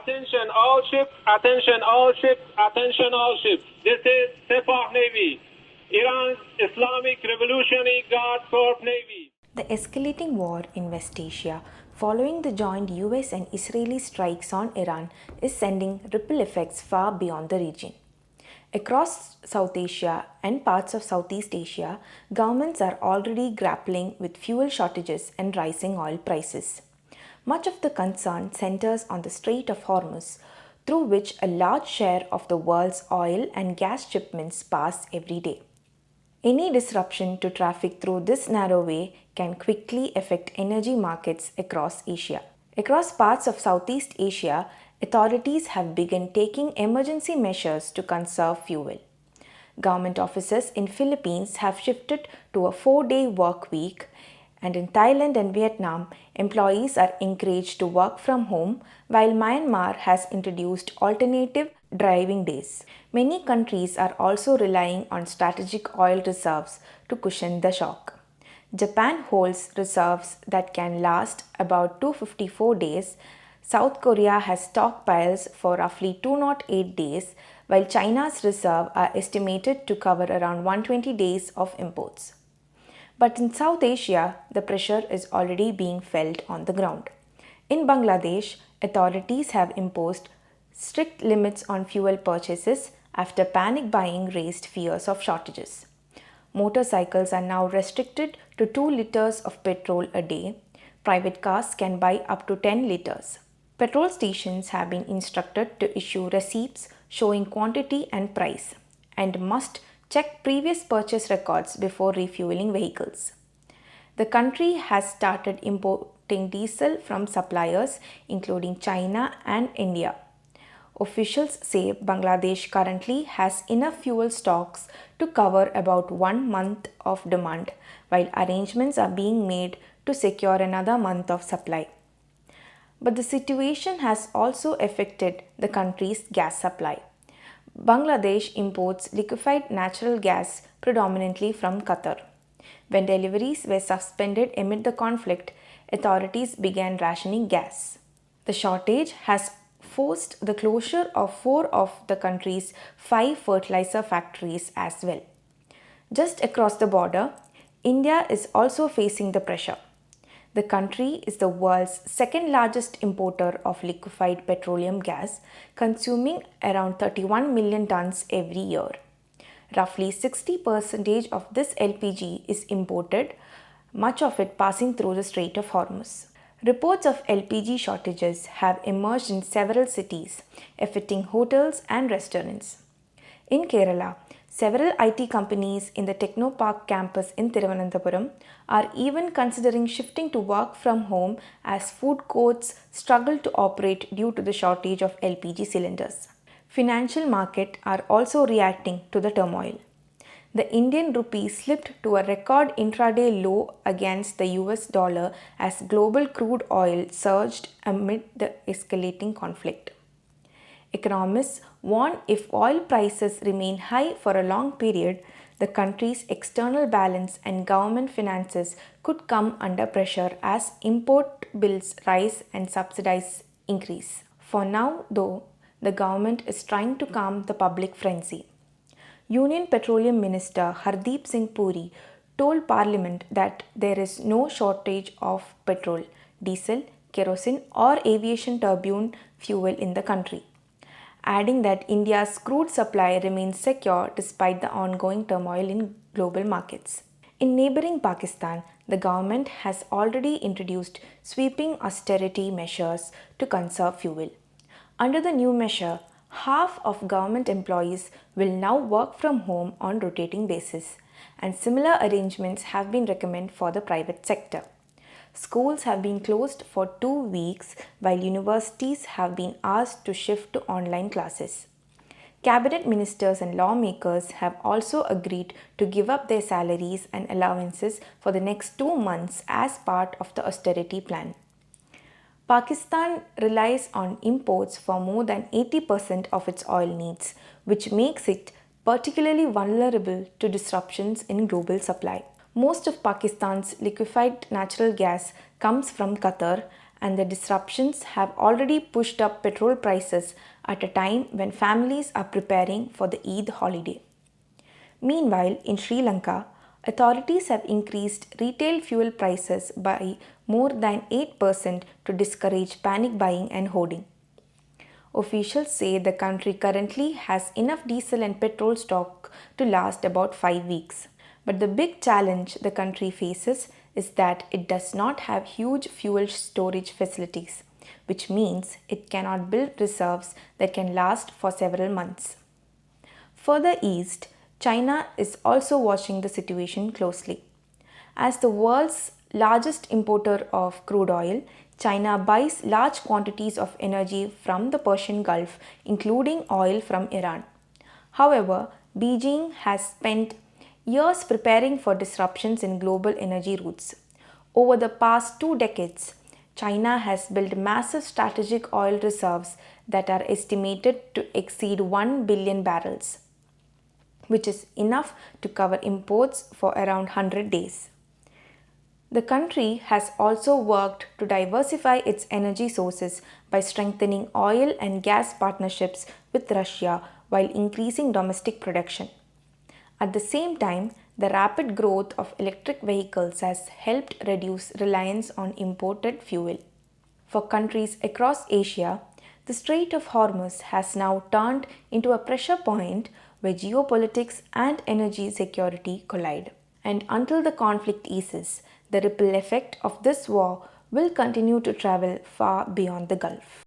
Attention all ships, attention all ships, attention all ships. This is Sepah Navy, Iran's Islamic Revolutionary Guard Corps Navy. The escalating war in West Asia following the joint US and Israeli strikes on Iran is sending ripple effects far beyond the region. Across South Asia and parts of Southeast Asia, governments are already grappling with fuel shortages and rising oil prices. Much of the concern centers on the Strait of Hormuz, through which a large share of the world's oil and gas shipments pass every day. Any disruption to traffic through this narrow way can quickly affect energy markets across Asia. Across parts of Southeast Asia, authorities have begun taking emergency measures to conserve fuel. Government offices in Philippines have shifted to a 4-day work week, and in Thailand and Vietnam, employees are encouraged to work from home, while Myanmar has introduced alternative driving days. Many countries are also relying on strategic oil reserves to cushion the shock. Japan holds reserves that can last about 254 days. South Korea has stockpiles for roughly 208 days, while China's reserves are estimated to cover around 120 days of imports. But in South Asia, the pressure is already being felt on the ground. In Bangladesh, authorities have imposed strict limits on fuel purchases after panic buying raised fears of shortages. Motorcycles are now restricted to 2 liters of petrol a day. Private cars can buy up to 10 liters. Petrol stations have been instructed to issue receipts showing quantity and price, and must check previous purchase records before refueling vehicles. The country has started importing diesel from suppliers including China and India. Officials say Bangladesh currently has enough fuel stocks to cover about 1 month of demand, while arrangements are being made to secure another month of supply. But the situation has also affected the country's gas supply. Bangladesh imports liquefied natural gas predominantly from Qatar. When deliveries were suspended amid the conflict, authorities began rationing gas. The shortage has forced the closure of 4 of the country's 5 fertilizer factories as well. Just across the border, India is also facing the pressure. The country is the world's second largest importer of liquefied petroleum gas, consuming around 31 million tons every year. Roughly 60% of this LPG is imported, much of it passing through the Strait of Hormuz. Reports of LPG shortages have emerged in several cities, affecting hotels and restaurants. In Kerala, several IT companies in the Technopark campus in Thiruvananthapuram are even considering shifting to work from home as food courts struggle to operate due to the shortage of LPG cylinders. Financial markets are also reacting to the turmoil. The Indian rupee slipped to a record intraday low against the US dollar as global crude oil surged amid the escalating conflict. Economists warn if oil prices remain high for a long period, the country's external balance and government finances could come under pressure as import bills rise and subsidies increase. For now, though, the government is trying to calm the public frenzy. Union Petroleum Minister Hardeep Singh Puri told Parliament that there is no shortage of petrol, diesel, kerosene, or aviation turbine fuel in the country, adding that India's crude supply remains secure despite the ongoing turmoil in global markets. In neighboring Pakistan, the government has already introduced sweeping austerity measures to conserve fuel. Under the new measure, half of government employees will now work from home on rotating basis, and similar arrangements have been recommended for the private sector. Schools have been closed for 2 weeks, while universities have been asked to shift to online classes. Cabinet ministers and lawmakers have also agreed to give up their salaries and allowances for the next 2 months as part of the austerity plan. Pakistan relies on imports for more than 80% of its oil needs, which makes it particularly vulnerable to disruptions in global supply. Most of Pakistan's liquefied natural gas comes from Qatar, and the disruptions have already pushed up petrol prices at a time when families are preparing for the Eid holiday. Meanwhile, in Sri Lanka, authorities have increased retail fuel prices by more than 8% to discourage panic buying and hoarding. Officials say the country currently has enough diesel and petrol stock to last about 5 weeks. But the big challenge the country faces is that it does not have huge fuel storage facilities, which means it cannot build reserves that can last for several months. Further east, China is also watching the situation closely. As the world's largest importer of crude oil, China buys large quantities of energy from the Persian Gulf, including oil from Iran. However, Beijing has spent years preparing for disruptions in global energy routes. Over the past 2 decades, China has built massive strategic oil reserves that are estimated to exceed 1 billion barrels, which is enough to cover imports for around 100 days. The country has also worked to diversify its energy sources by strengthening oil and gas partnerships with Russia while increasing domestic production. At the same time, the rapid growth of electric vehicles has helped reduce reliance on imported fuel. For countries across Asia, the Strait of Hormuz has now turned into a pressure point where geopolitics and energy security collide. And until the conflict eases, the ripple effect of this war will continue to travel far beyond the Gulf.